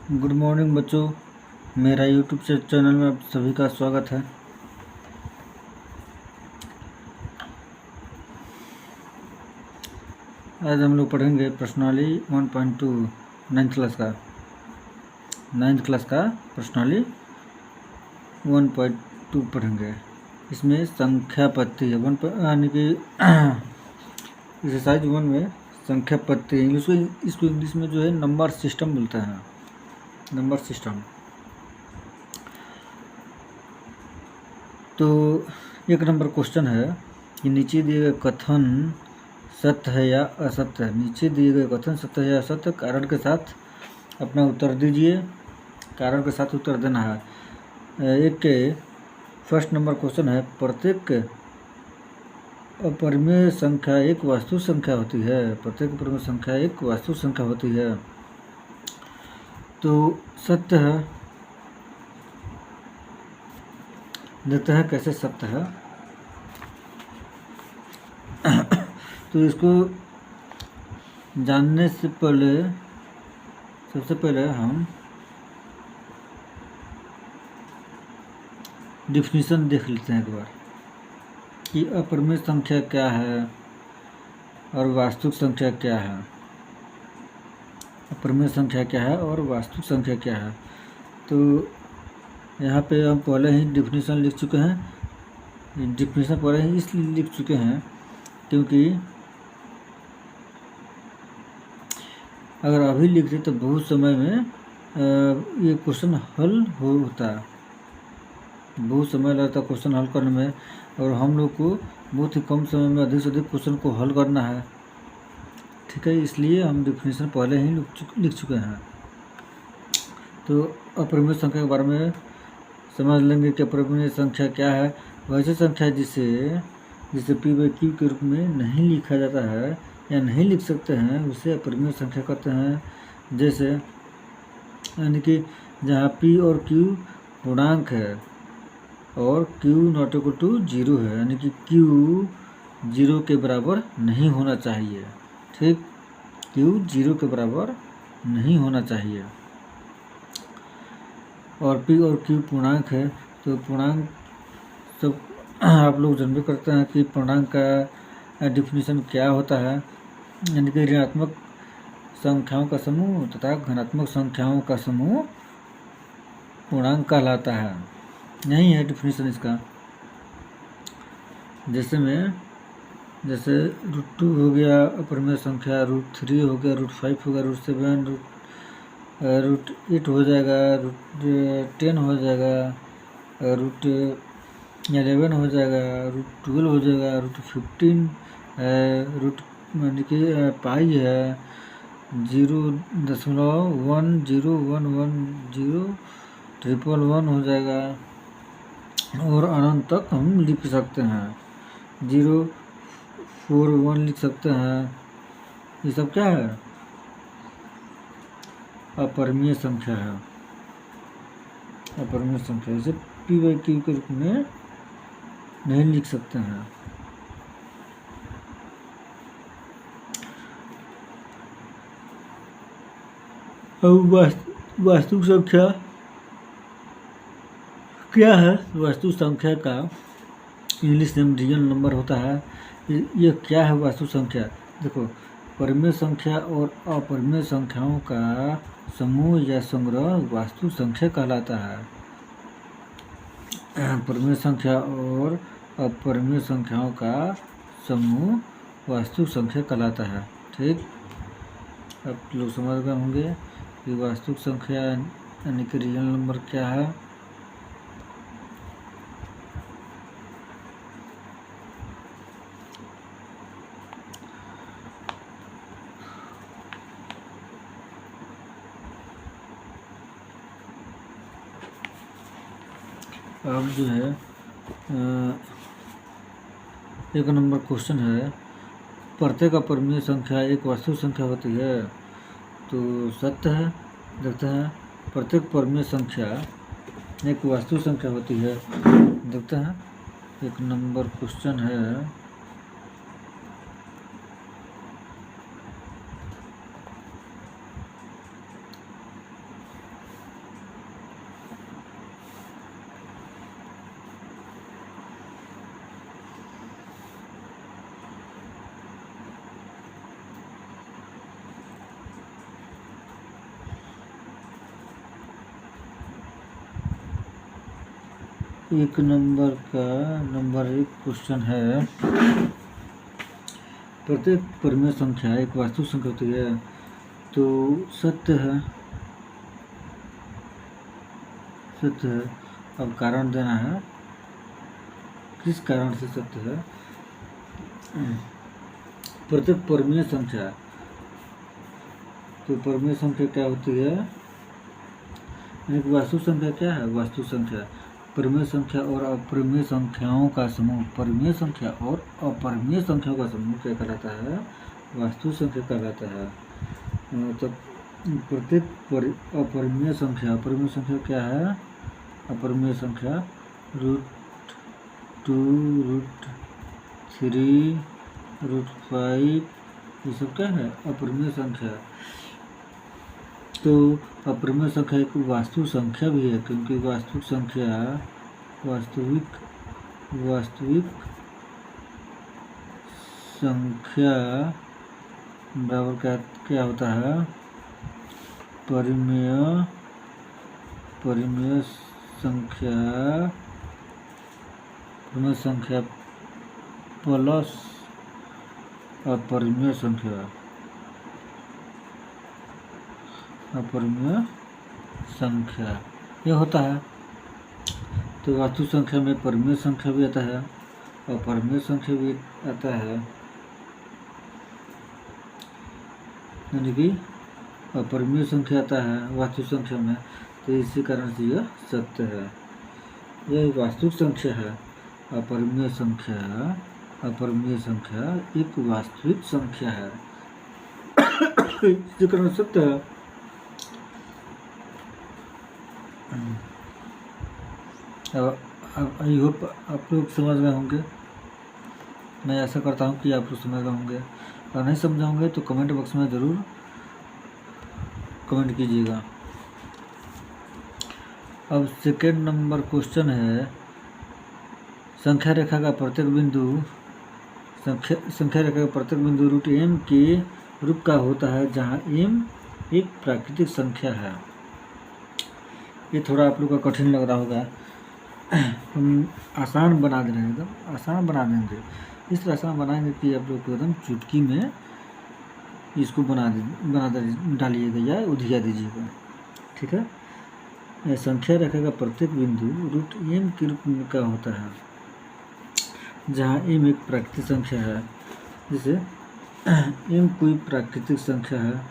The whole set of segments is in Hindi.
गुड मॉर्निंग बच्चों, मेरा यूट्यूब चैनल में आप सभी का स्वागत है। आज हम लोग पढ़ेंगे प्रश्नावली 1.2 नाइन्थ क्लास का प्रश्नावली 1.2 पढ़ेंगे। इसमें संख्या पत्ती है यानी कि एक्सरसाइज 1 में संख्या पत्ती इसको इंग्लिश में जो है नंबर सिस्टम बोलते हैं। Number system. तो एक नंबर क्वेश्चन है कि नीचे दिए गए कथन सत्य है या असत्य है। नीचे दिए गए कथन सत्य है या असत्य, कारण के साथ अपना उत्तर दीजिए। कारण के साथ उत्तर देना है। एक के फर्स्ट नंबर क्वेश्चन है, प्रत्येक अपरिमेय संख्या एक वास्तु संख्या होती है। प्रत्येक अपरिमेय संख्या एक वास्तु संख्या होती है। तो सत्य है, देखते हैं कैसे सत्य है। तो इसको जानने से पहले सबसे पहले हम डिफिनीशन देख लेते हैं एक बार कि अपरिमेय संख्या क्या है और वास्तविक संख्या क्या है। अपरिमेय संख्या क्या है और वास्तविक संख्या क्या है। तो यहाँ पे हम पहले ही डिफिनीशन लिख चुके हैं। डिफिनीशन पहले ही इसलिए लिख चुके हैं क्योंकि अगर अभी लिखते तो बहुत समय में ये क्वेश्चन हल होता। बहुत समय लगता क्वेश्चन हल करने में, और हम लोग को बहुत ही कम समय में अधिक से अधिक क्वेश्चन को हल करना है। ठीक है, इसलिए हम डिफिनीशन पहले ही लिख चुके हैं। तो अपरिमेय संख्या के बारे में समझ लेंगे कि अपरिमेय संख्या क्या है। वैसी संख्या जिसे p/q के रूप में नहीं लिखा जाता है या नहीं लिख सकते हैं, उसे अपरिमेय संख्या कहते हैं। जैसे यानी कि जहाँ p और q पूर्णांक है और q नॉट इक्वल टू 0 है, यानी कि q 0 के बराबर नहीं होना चाहिए। ठीक, q 0 के बराबर नहीं होना चाहिए। और p और q पूर्णांक है, तो पूर्णांक सब आप लोग जानते करते हैं कि पूर्णांक का डिफिनीशन क्या होता है। यानी कि ऋणात्मक संख्याओं का समूह तथा धनात्मक संख्याओं का समूह पूर्णांक कहलाता है। यही है डिफिनीशन इसका। जैसे √2 हो गया अपरिमेय संख्या, √3 हो गया, √5 हो गया, √7, √8 हो जाएगा, √10 हो जाएगा, √11 हो जाएगा, √12 हो जाएगा, √15 है, यानी कि पाई है, 0.10110 हो जाएगा, और अनंत तक हम लिख सकते हैं। 041 लिख सकते हैं। ये सब क्या है? अपरिमेय संख्या है। अपरिमेय संख्या इसे p/q के रूप में नहीं लिख सकते हैं। अब वास्तविक संख्या क्या है? वास्तविक संख्या का इंग्लिश में रियल नंबर होता है। ये क्या है वास्तविक संख्या? देखो, परिमेय संख्या और अपरिमेय संख्याओं का समूह या संग्रह वास्तविक संख्या कहलाता है। परिमेय संख्या और अपरिमेय संख्याओं का समूह वास्तविक संख्या कहलाता है। ठीक, अब लोग समझ गए होंगे कि वास्तविक संख्या यानी कि रियल नंबर क्या है। अब जो है एक नंबर क्वेश्चन है, प्रत्येक अपरिमेय संख्या एक वास्तविक संख्या होती है। तो सत्य है। देखते हैं, प्रत्येक परिमेय संख्या एक वास्तविक संख्या होती है। देखते हैं, एक नंबर क्वेश्चन है, एक नंबर का नंबर 1 क्वेश्चन है, प्रत्येक परिमेय संख्या एक वास्तविक संख्या होती है तो सत्य है। सत्य है। अब कारण देना है, किस कारण से सत्य है। प्रत्येक परिमेय संख्या, तो परिमेय संख्या क्या होती है, एक वास्तविक संख्या क्या है, वास्तविक संख्या परिमेय संख्या और अपरिमेय संख्याओं का समूह, परिमेय संख्या और अपरिमेय संख्याओं का समूह क्या कहलाता है, वास्तविक संख्या कहलाता है। तो प्रत्येक अपरिमेय संख्या, अपरिमेय संख्या क्या है, अपरिमेय संख्या √2, √3, √5 ये सब क्या है, अपरिमेय संख्या। तो अपरिमेय संख्या एक वास्तविक संख्या भी है, क्योंकि वास्तविक संख्या वास्तविक संख्या बराबर क्या होता है, परिमेय संख्या प्लस अपरिमेय संख्या यह होता है। तो वास्तविक संख्या में परिमेय संख्या भी आता है और अपरिमेय संख्या भी आता है, यानी कि अपरिमेय संख्या आता है वास्तविक संख्या में, तो इसी कारण से यह सत्य है। यह वास्तविक संख्या है। अपरिमेय संख्या एक वास्तविक संख्या है, इसी कारण सत्य है। आई होप आप लोग समझ गए होंगे, मैं ऐसा करता हूँ कि आप लोग समझ गए होंगे। अगर नहीं समझे होंगे तो कमेंट बॉक्स में ज़रूर कमेंट कीजिएगा। अब सेकेंड नंबर क्वेश्चन है, संख्या रेखा का प्रत्येक बिंदु √m के रूप का होता है जहाँ m एक प्राकृतिक संख्या है। ये थोड़ा आप लोग का कठिन लग रहा होगा, हम आसान बना दे रहे हैं, एकदम आसान बना देंगे। इस तरह आसान बनाएंगे कि आप लोग को एकदम चुटकी में इसको बना डालिएगा या उधिया दीजिएगा, ठीक है। संख्या रेखा का प्रत्येक बिंदु √m के रूप में का होता है जहाँ m एक प्राकृतिक संख्या है। जैसे m कोई प्राकृतिक संख्या है,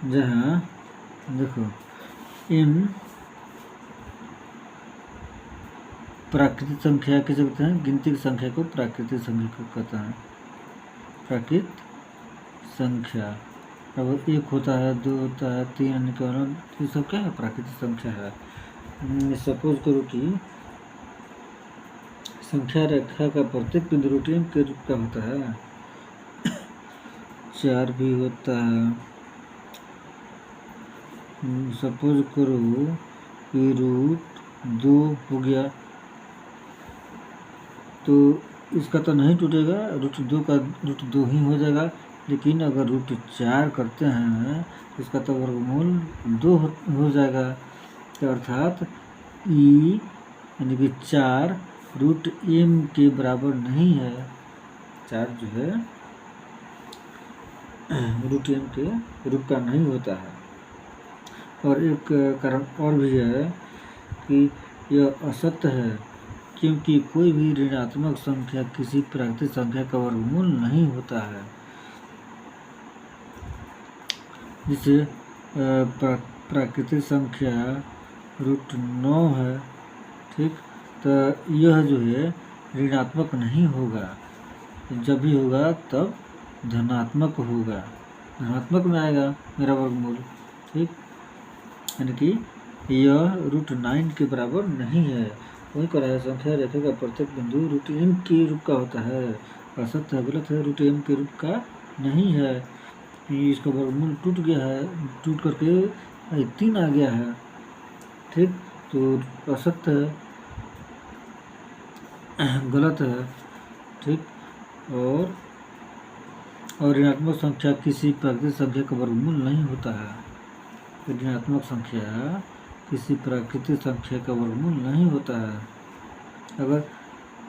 जहाँ देखो m प्राकृतिक संख्या किसे कहते हैं, गिनती की संख्या को प्राकृतिक संख्या को कहते हैं, प्राकृतिक संख्या। अब 1 होता है, 2 होता है, 3 ये सब क्या है, प्राकृतिक संख्या है। सपोज करो कि संख्या रेखा का प्रत्येक बिंदु √m के रूप का होता है, 4 भी होता है। सपोज करो कि √2 हो गया, तो इसका तो नहीं टूटेगा, √2 ही हो जाएगा। लेकिन अगर √4 करते हैं तो इसका तो वर्गमूल 2 हो जाएगा। तो अर्थात e यानी कि 4 √m के बराबर नहीं है। 4 जो है √m के रूप का नहीं होता है। और एक कारण और भी है कि यह असत्य है, क्योंकि कोई भी ऋणात्मक संख्या किसी प्राकृतिक संख्या का वर्गमूल नहीं होता है। जिसे प्राकृतिक संख्या √9 है, ठीक, तो यह जो है ऋणात्मक नहीं होगा, जब भी होगा तब धनात्मक होगा, धनात्मक में आएगा मेरा वर्गमूल, ठीक। यानी कि यह √9 के बराबर नहीं है। वही कह रहा है, संख्या रेखा का प्रत्येक बिंदु √m के रूप का होता है। असत्य है, गलत है, √m के रूप का नहीं है। इसका वर्गमूल टूट गया है, टूट करके 3 आ गया है, ठीक, तो असत्य है, गलत है, ठीक। और ऋणात्मक संख्या किसी प्राकृतिक संख्या का वर्गमूल नहीं होता है। ऋणात्मक संख्या किसी प्राकृतिक संख्या का वर्गमूल नहीं होता है। अगर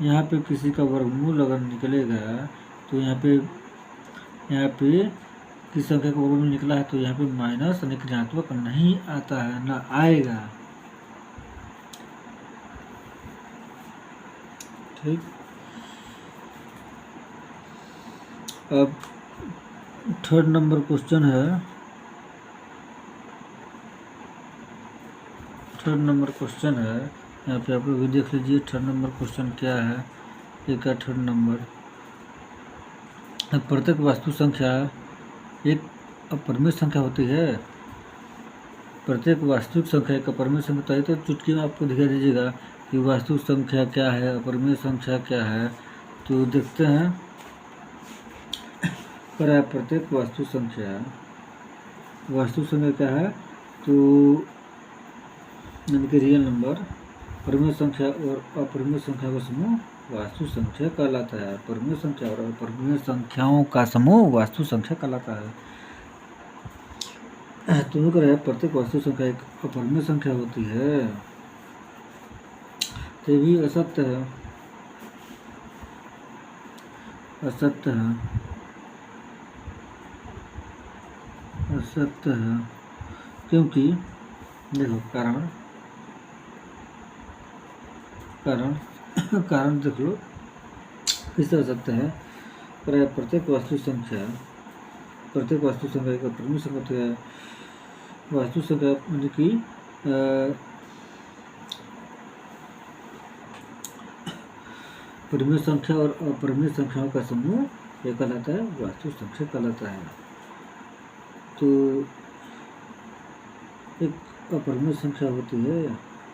यहाँ पे किसी का वर्गमूल अगर निकलेगा तो यहाँ पे किस संख्या का वर्गमूल निकला है तो यहाँ पे माइनस यानी ऋणात्मक नहीं आता है, ना आएगा। ठीक, अब थर्ड नंबर क्वेश्चन है। थर्ड नंबर क्वेश्चन है, यहाँ पे आप लोग भी देख लीजिए थर्ड नंबर क्वेश्चन क्या है। एक का थर्ड नंबर, प्रत्येक वास्तु संख्या एक अपरिमेय संख्या होती है। प्रत्येक वास्तविक संख्या एक अपरिमेय संख्या होता है। तो चुटकी में आपको दिखाई दीजिएगा कि वास्तविक संख्या क्या है, अपरिमेय संख्या क्या है। तो देखते हैं, पर प्रत्येक वास्तु संख्या क्या है तो यानी कि रियल नंबर, परिमेय संख्या और अपरिमेय संख्या का समूह वास्तु संख्या कहलाता है। परिमेय संख्या और अपरिमेय संख्याओं का समूह वास्तु संख्या कहलाता है। तुम्हें कह रहा है प्रत्येक वास्तु संख्या एक अपरिमेय संख्या होती है, तो भी असत्य है। असत्य है, असत्य है, क्योंकि देखो कारण कारण देख लो किस तरह सकते हैं। प्रत्येक वास्तु संख्या एक अपरिमेय संख्या होती है। वास्तु संख्या यानी कि परिमेय संख्या और अपरिमेय संख्याओं का समूह यह कहलाता है वास्तु संख्या कहलाता है। तो एक अपरिमेय संख्या होती है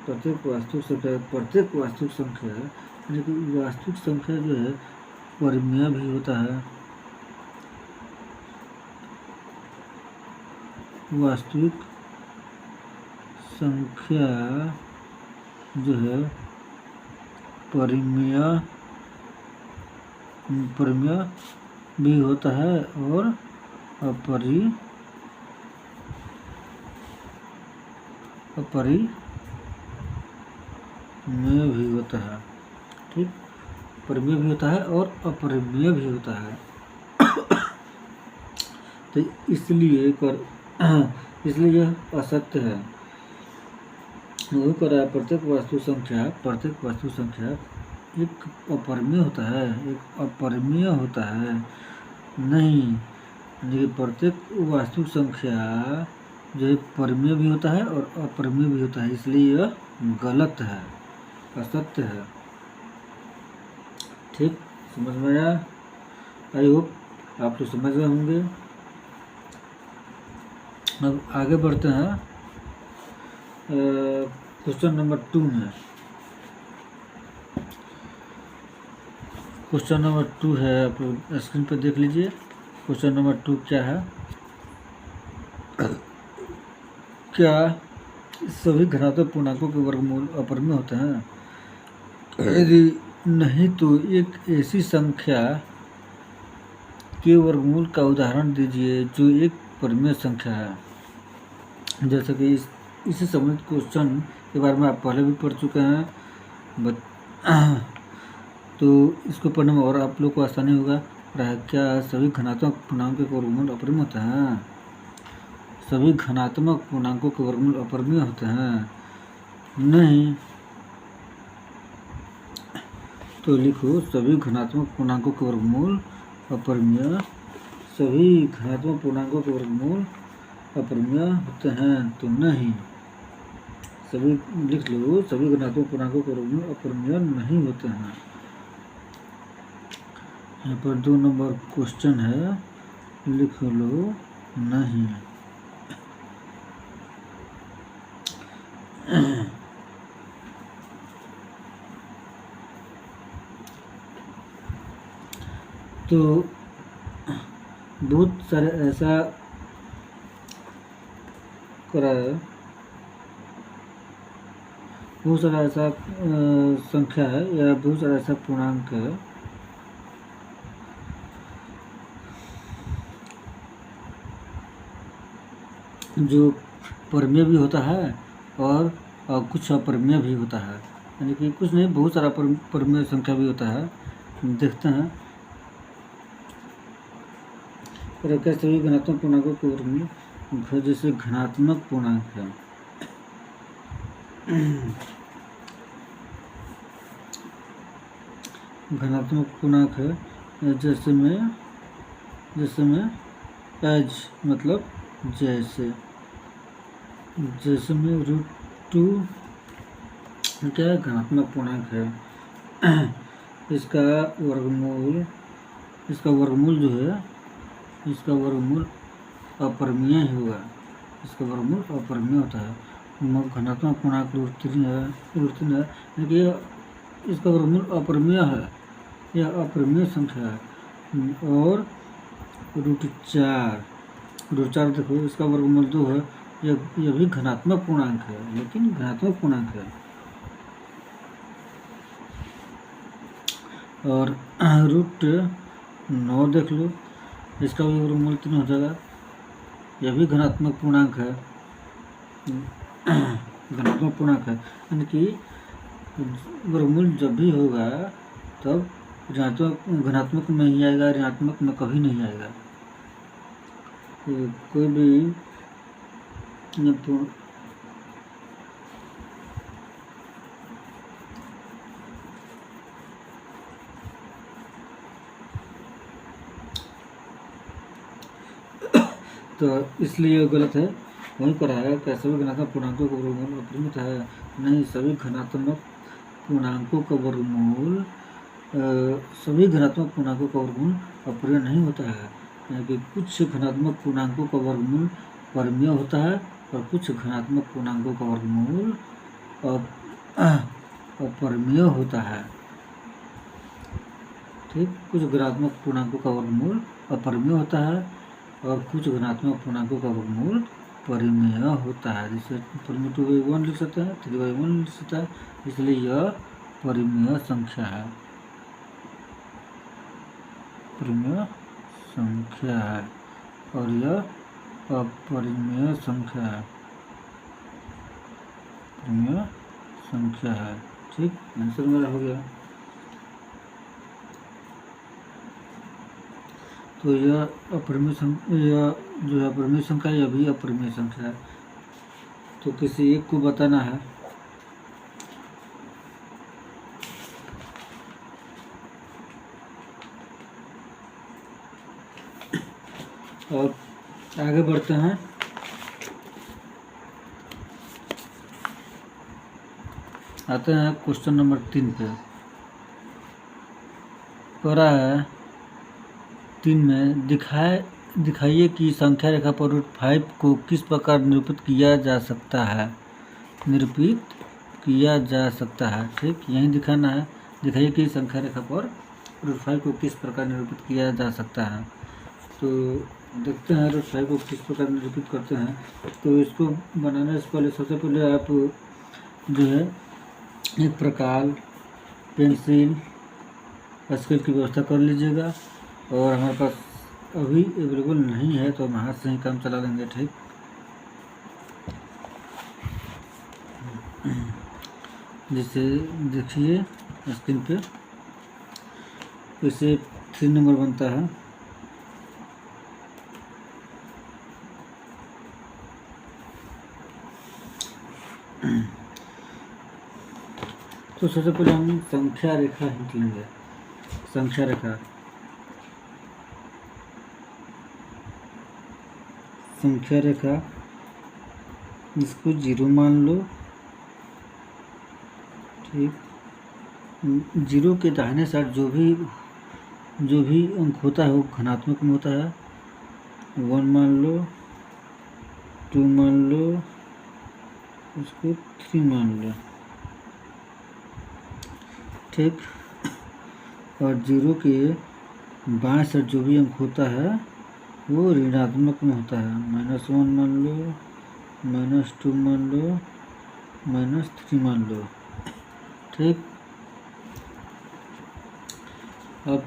प्रत्येक वास्तविक संख्या यानी कि वास्तविक संख्या जो है परिमेय भी होता है। वास्तविक संख्या जो है परिमेय भी होता है और अपरिमेय भी होता है। ठीक, परिमेय भी होता है और अपरिमेय भी होता है। तो इसलिए यह असत्य है। वो कर रहा है प्रत्येक वास्तु संख्या एक अपरिमेय होता है, एक अपरिमेय होता है नहीं। देखिए प्रत्येक वास्तु संख्या जो है परिमेय भी होता है और अपरिमेय भी होता है, इसलिए यह गलत है, असत्य है। ठीक, समझ में आया? आई होप आप तो समझ गए होंगे। अब आगे बढ़ते हैं क्वेश्चन नंबर 2 में। क्वेश्चन नंबर 2 है, आप लोग स्क्रीन पर देख लीजिए। क्वेश्चन नंबर 2 क्या है? क्या सभी धनात्मक पूर्णांकों के वर्गमूल अपरिमेय होते हैं? यदि नहीं तो एक ऐसी संख्या के वर्गमूल का उदाहरण दीजिए जो एक परिमेय संख्या है। जैसे कि इसी संबंधित क्वेश्चन के बारे में आप पहले भी पढ़ चुके हैं, तो इसको पढ़ने में और आप लोग को आसानी होगा। क्या सभी धनात्मक पूर्णांकों के वर्गमूल अपरिमेय होते हैं? सभी धनात्मक पूर्णांकों के वर्गमूल अपरिमेय होते हैं? नहीं, तो लिखो सभी धनात्मक पूर्णांकों के वर्गमूल अपरिमेय। सभी धनात्मक पूर्णांकों के वर्गमूल अपरिमेय होते हैं तो नहीं, सभी लिख लो सभी धनात्मक पूर्णांकों के वर्गमूल अपरिमेय नहीं होते हैं। यहाँ पर 2 नंबर क्वेश्चन है, लिख लो नहीं। तो बहुत सारे ऐसा करा है, बहुत सारा ऐसा संख्या है या बहुत सारा ऐसा पूर्णांक है जो परिमेय भी होता है और कुछ अपरिमेय भी होता है, यानी कि कुछ नहीं, बहुत सारा परिमेय संख्या भी होता है। देखते हैं। और क्या सभी घनात्मक पूर्णांकों के वर्गमूल, जैसे घनात्मक पूर्णांक है, घनात्मक पूर्णांक है, जैसे में एज मतलब जैसे में √2 क्या है, घनात्मक पूर्णांक है। इसका वर्गमूल जो है, इसका वर्गमूल अपरिमेय ही होगा, इसका वर्गमूल अपरिमेय होता है। घनात्मक पूर्णांक √3 है, यानी कि इसका वर्गमूल अपरिमेय है, यह अपरिमेय संख्या है। और √4 देखो, इसका वर्गमूल 2 है, यह भी घनात्मक पूर्णांक है, लेकिन घनात्मक पूर्णांक है। और √9 देख लो, इसका भी वर्गमूल 3 हो जाएगा, यह भी घनात्मक पूर्णांक है, घनात्मक पूर्णांक है, यानी कि वर्गमूल जब भी होगा तब घनात्मक में ही आएगा, ऋणात्मक में कभी नहीं आएगा। कोई भी तो इसलिए ये गलत है, वहीं पर है। क्या सभी घनात्मक पूर्णांकों का वर्गमूल अपरिमित है? नहीं, सभी घनात्मक पूर्णांकों का वर्गमूल अपरिमेय नहीं होता है, यानी कि कुछ घनात्मक पूर्णांकों का वर्गमूल परिमेय होता है और कुछ घनात्मक पूर्णांकों का वर्गमूल अपरिमेय होता है। ठीक, कुछ घनात्मक पूर्णांकों का वर्गमूल अपरिमेय होता है और कुछ घनात्मक पूर्णांकों का वर्गमूल परिमेय होता है। जैसे 2/1 लिख सकते हैं, 3/1 लिख सकते हैं, इसलिए यह परिमेय संख्या है, परिमेय संख्या है, और यह अपरिमेय संख्या है, परिमेय संख्या है। ठीक, आंसर मेरा हो गया। तो यह अपरिमेय संख्या, यह जो है अपरिमेय संख्या, यह भी अपरिमेय संख्या है। तो किसी एक को बताना है। और आगे बढ़ते हैं। आते हैं क्वेश्चन नंबर 3 पे। पढ़ा है 3 में, दिखाइए कि संख्या रेखा पर √5 को किस प्रकार निरूपित किया जा सकता है। ठीक, यही दिखाना है। दिखाइए कि संख्या रेखा पर √5 को किस प्रकार निरूपित किया जा सकता है। तो देखते हैं √5 को किस प्रकार निरूपित करते हैं। तो इसको बनाने से पहले सबसे पहले आप जो है एक प्रकार, पेंसिल, स्केल की व्यवस्था कर लीजिएगा। और हमारे पास अभी अवेलेबल नहीं है तो हम हाथ से ही काम चला लेंगे। ठीक, जैसे देखिए स्क्रीन पे, इसे 3 नंबर बनता है। तो सबसे पहले हम संख्या रेखा खींच लेंगे। संख्या रेखा इसको 0 मान लो। ठीक, 0 के दाहिने साइड जो भी अंक होता है वो घनात्मक में होता है। 1 मान लो, 2 मान लो, इसको 3 मान लो। ठीक, और 0 के बाएं साइड जो भी अंक होता है वो ऋणात्मक में होता है। -1 मान लो, -2 मान लो, -3 मान लो। ठीक, अब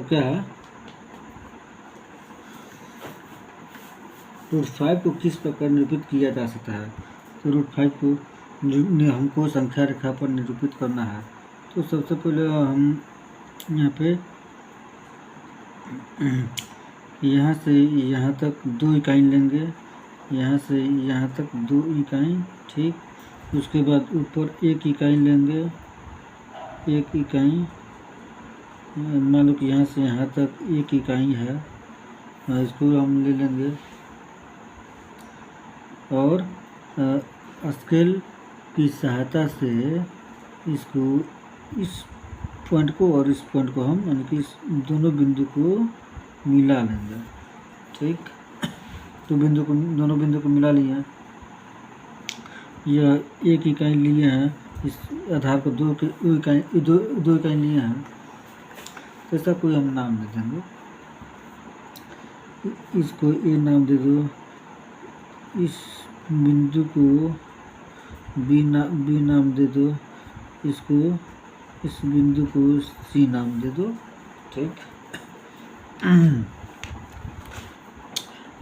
क्या है, √5 को किस प्रकार निरूपित किया जा सकता है। तो √5 को हमको संख्या रेखा पर निरूपित करना है। तो सबसे पहले हम यहाँ पे यहाँ से यहाँ तक 2 इकाई लेंगे, यहाँ से यहाँ तक 2 इकाई, ठीक। उसके बाद ऊपर 1 इकाई लेंगे, 1 इकाई, मान लो कि यहाँ से यहाँ तक 1 इकाई है, इसको हम ले लेंगे और स्केल की सहायता से इसको, इस पॉइंट को और इस पॉइंट को हम यानी कि इस दोनों बिंदु को मिला लेंगे, ठीक। तो दोनों बिंदु को मिला लिए, यह 1 इकाई लिए हैं, इस आधार को 2 इकाई लिए हैं। तो ऐसा कोई हम नाम दे देंगे, इसको ए नाम दे दो, इस बिंदु को बी नाम दे दो, इसको, इस बिंदु को सी नाम दे दो, ठीक।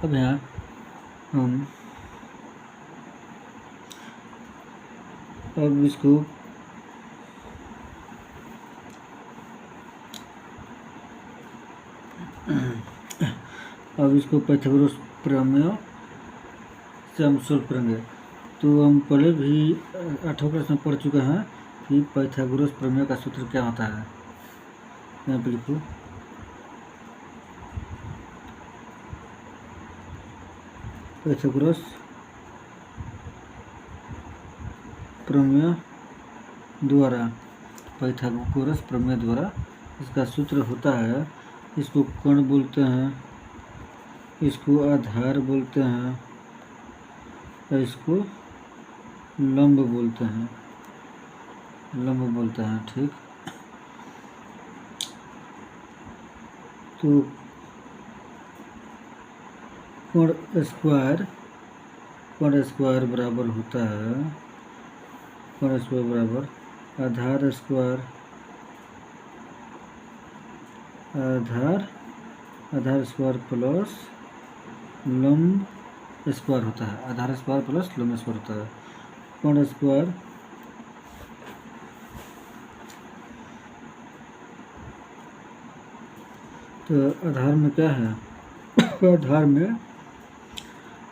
अब यहाँ हम अब इसको पाइथागोरस प्रमेय से हम सोल्व करेंगे। तो हम पहले भी 8वें क्लास में पढ़ चुके हैं कि पाइथागोरस प्रमेय का सूत्र क्या होता है। यहाँ पे लिखो, पाइथागोरस प्रमेय द्वारा इसका सूत्र होता है, इसको कोण बोलते हैं, इसको आधार बोलते हैं, और इसको लंब बोलते हैं, ठीक। तो कोण स्क्वायर बराबर होता है, कोण स्क्वायर बराबर आधार स्क्वायर प्लस लंब स्क्वायर होता है, आधार स्क्वायर प्लस लंब स्क्वायर होता है। कोण स्क्वायर तो आधार में क्या है,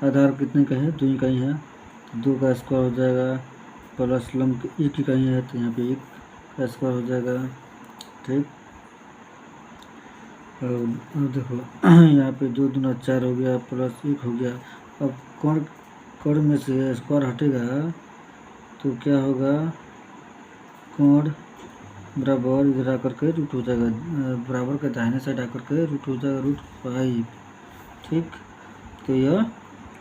आधार कितने का है, 2 इकाई है, 2 का स्क्वायर हो जाएगा, प्लस लंब 1 इकाई है, तो यहाँ पे 1 का स्क्वायर हो जाएगा, ठीक। और देखो यहाँ पे 2 दूना 4 हो गया, प्लस 1 हो गया। अब कोण में से स्क्वायर हटेगा तो क्या होगा, कोण बराबर इधर आकर के रूट हो जाएगा, बराबर के दाहिने साइड आकर के रूट हो जाएगा, √5, ठीक। तो यह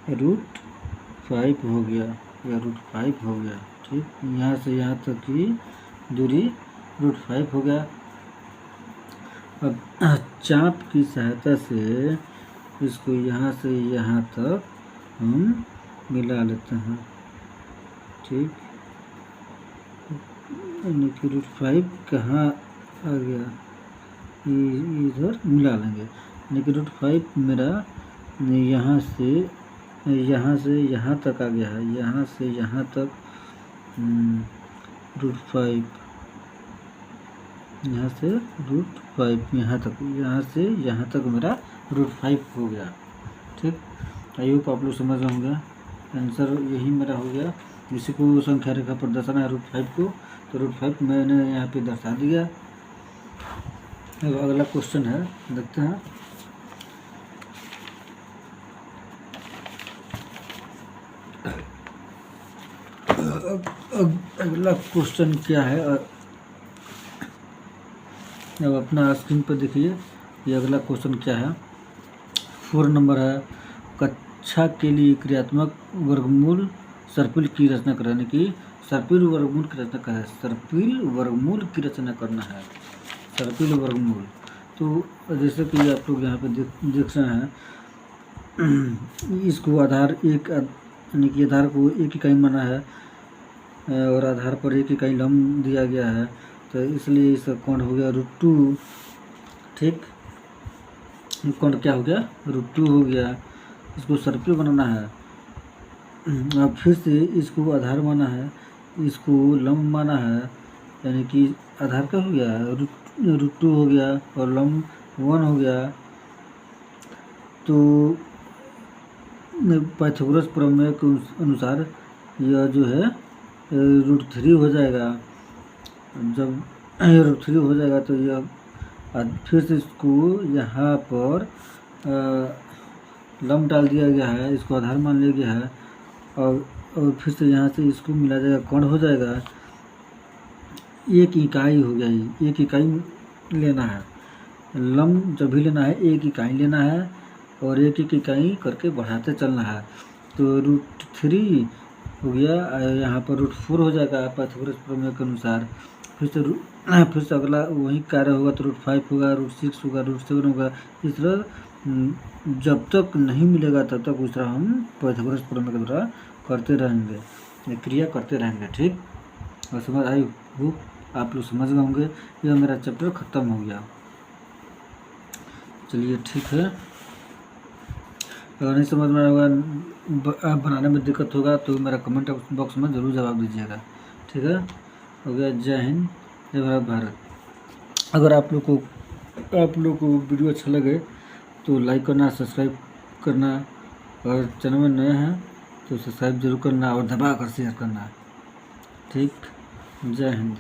√5 हो गया, ठीक। यहाँ से यहाँ तक की दूरी √5 हो गया। अब चाप की सहायता से इसको यहाँ से यहाँ तक हम मिला लेते हैं, ठीक। यानी कि √5 कहाँ आ गया, इधर मिला लेंगे, यानी कि √5 मेरा यहाँ से यहाँ तक आ गया है, यहाँ से यहाँ तक √5, यहाँ से √5 यहाँ से यहाँ तक मेरा √5 हो गया, ठीक। आई होप आप लोग समझ होंगे, आंसर यही मेरा हो गया। इसी को संख्या रेखा पर दर्शाना है √5 को, तो √5 मैंने यहाँ पे दर्शा दिया। अब अगला क्वेश्चन है, देखते हैं। अगला क्वेश्चन क्या है, अब अपना स्क्रीन पर देखिए, ये अगला क्वेश्चन क्या है। 4 नंबर है, कक्षा के लिए क्रियात्मक वर्गमूल सर्पिल की रचना करें, यानी कि सर्पिल वर्गमूल की रचना करें, सर्पिल वर्गमूल की रचना करना है, सर्पिल वर्गमूल। तो जैसे कि आप लोग यहाँ पे देख रहे हैं, इसको आधार 1 यानी कि आधार को 1 इकाई माना है और आधार पर 1 इकाई लंब दिया गया है, तो इसलिए इसका कोण हो गया √2, ठीक। कोण क्या हो गया, √2 हो गया। इसको सर्पिल बनाना है। अब फिर से इसको आधार माना है, इसको लंब माना है, यानी कि आधार क्या हो गया, रूट 2 हो गया और लंब 1 हो गया। तो पाइथागोरस प्रमेय के अनुसार यह जो है रूट 3 हो जाएगा। जब रूट 3 हो जाएगा तो यह फिर से इसको यहाँ पर लंब डाल दिया गया है, इसको आधार मान लिया गया है, और फिर से यहाँ से इसको मिला जाएगा, कण हो जाएगा। एक इकाई हो गया, ये एक इकाई लेना है, लंब जब भी लेना है एक इकाई लेना है और एक एक इकाई करके बढ़ाते चलना है। तो रूट 3 हो गया, यहाँ पर रूट 4 हो जाएगा पाइथागोरस प्रमेय के अनुसार। फिर से अगला वही कार्य होगा तो रूट 5 होगा, रूट 6 होगा, रूट 7 होगा। इस तरह जब तक नहीं मिलेगा तब तक उस तरह हम पाइथागोरस प्रमेय के द्वारा करते रहेंगे, क्रिया करते रहेंगे। ठीक, और समझ आई होप आप लोग समझ गए होंगे। यह मेरा चैप्टर ख़त्म हो गया। चलिए ठीक है, अगर नहीं समझ में आएगा, बनाने में दिक्कत होगा तो मेरा कमेंट बॉक्स में ज़रूर जवाब दीजिएगा। ठीक है, हो गया। जय हिंद, जय भारत। अगर आप लोग को वीडियो अच्छा लगे तो लाइक करना, सब्सक्राइब करना, और चैनल में नए हैं तो सब्सक्राइब जरूर करना और दबा कर शेयर करना। ठीक, जय हिंद।